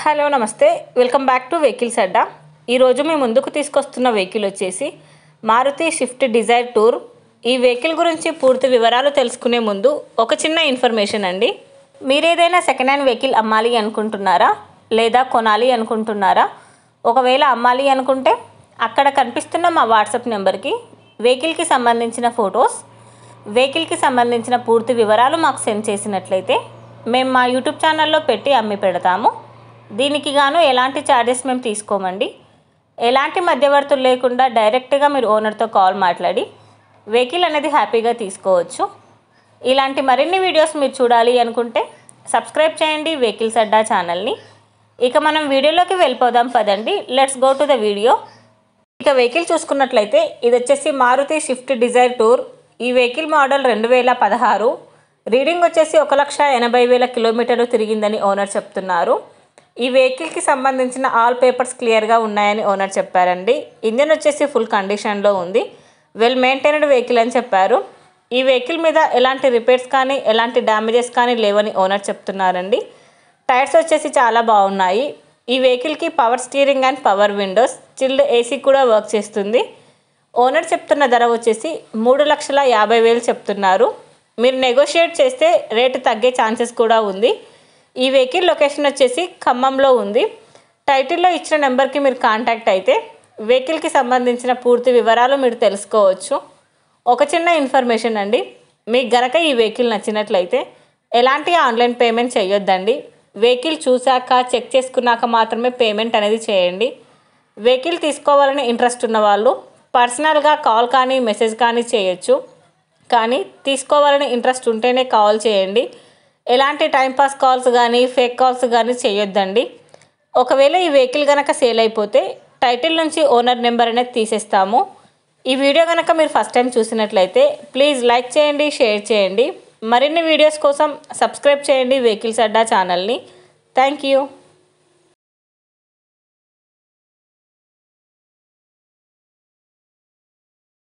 Hello నమస్తే, welcome back to vehicles అడ్డా. ఈరోజు మీ ముందుకు తీసుకొస్తున్న వెహికల్ వచ్చేసి మారుతి స్విఫ్ట్ డిజైర్ టూర్. ఈ వెహికల్ గురించి పూర్తి వివరాలు తెలుసుకునే ముందు ఒక చిన్న ఇన్ఫర్మేషన్ అండి. మీరు ఏదైనా సెకండ్ హ్యాండ్ వెహికల్ అమ్మాలి అనుకుంటున్నారా లేదా కొనాలి అనుకుంటున్నారా? ఒకవేళ అమ్మాలి అనుకుంటే అక్కడ కనిపిస్తున్న మా వాట్సాప్ నెంబర్కి వెహికల్కి సంబంధించిన ఫొటోస్, వెహికల్కి సంబంధించిన పూర్తి వివరాలు మాకు సెండ్ చేసినట్లయితే మేము మా యూట్యూబ్ ఛానల్లో పెట్టి అమ్మి పెడతాము. దీనికి గాను ఎలాంటి ఛార్జెస్ మేము తీసుకోమండి. ఎలాంటి మధ్యవర్తులు లేకుండా డైరెక్ట్గా మీరు ఓనర్తో కాల్ మాట్లాడి వెహికల్ అనేది హ్యాపీగా తీసుకోవచ్చు. ఇలాంటి మరిన్ని వీడియోస్ మీరు చూడాలి అనుకుంటే సబ్స్క్రైబ్ చేయండి వెహికల్స్ అడ్డా ఛానల్ని. ఇక మనం వీడియోలోకి వెళ్ళిపోదాం పదండి. Let's go to the video. ఇక వెహికల్ చూసుకున్నట్లయితే ఇది వచ్చేసి మారుతి స్విఫ్ట్ డిజైర్ టూర్. ఈ వెహికల్ మోడల్ 2016. రీడింగ్ వచ్చేసి 1,80,000 కిలోమీటర్లు తిరిగిందని ఓనర్ చెప్తున్నారు. ఈ వెహికల్కి సంబంధించిన ఆల్ పేపర్స్ క్లియర్గా ఉన్నాయని ఓనర్ చెప్పారండి. ఇంజన్ వచ్చేసి ఫుల్ కండిషన్లో ఉంది. వెల్ మెయింటైన్డ్ వెహికల్ అని చెప్పారు. ఈ వెహికల్ మీద ఎలాంటి రిపేర్స్ కానీ ఎలాంటి డ్యామేజెస్ కానీ లేవని ఓనర్ చెప్తున్నారండి. టైర్స్ వచ్చేసి చాలా బాగున్నాయి. ఈ వెహికల్కి power steering and power Windows, chilled AC కూడా వర్క్ చేస్తుంది. ఓనర్ చెప్తున్న ధర వచ్చేసి 3,50,000 చెప్తున్నారు. మీరు నెగోషియేట్ చేస్తే రేటు తగ్గే ఛాన్సెస్ కూడా ఉంది. ఈ వెహికల్ లొకేషన్ వచ్చేసి ఖమ్మంలో ఉంది. టైటిల్లో ఇచ్చిన నెంబర్కి మీరు కాంటాక్ట్ అయితే వెహికల్కి సంబంధించిన పూర్తి వివరాలు మీరు తెలుసుకోవచ్చు. ఒక చిన్న ఇన్ఫర్మేషన్ అండి, మీకు గనక ఈ వెహికల్ నచ్చినట్లయితే ఎలాంటి ఆన్లైన్ పేమెంట్ చేయొద్దండి. వెహికల్ చూశాక చెక్ చేసుకున్నాక మాత్రమే పేమెంట్ అనేది చేయండి. వెహికల్ తీసుకోవాలని ఇంట్రెస్ట్ ఉన్న వాళ్ళు పర్సనల్గా కాల్ కానీ మెసేజ్ కానీ చేయొచ్చు. కానీ తీసుకోవాలని ఇంట్రెస్ట్ ఉంటేనే కాల్ చేయండి. ఎలాంటి టైంపాస్ కాల్స్ కానీ ఫేక్ కాల్స్ కానీ చేయొద్దండి. ఒకవేళ ఈ వెహికల్ కనుక సేల్ అయిపోతే టైటిల్ నుంచి ఓనర్ నెంబర్ అనేది తీసేస్తాము. ఈ వీడియో కనుక మీరు ఫస్ట్ టైం చూసినట్లయితే ప్లీజ్ లైక్ చేయండి, షేర్ చేయండి. మరిన్ని వీడియోస్ కోసం సబ్స్క్రైబ్ చేయండి వెహికల్స్ అడ్డా ఛానల్ని. Thank you.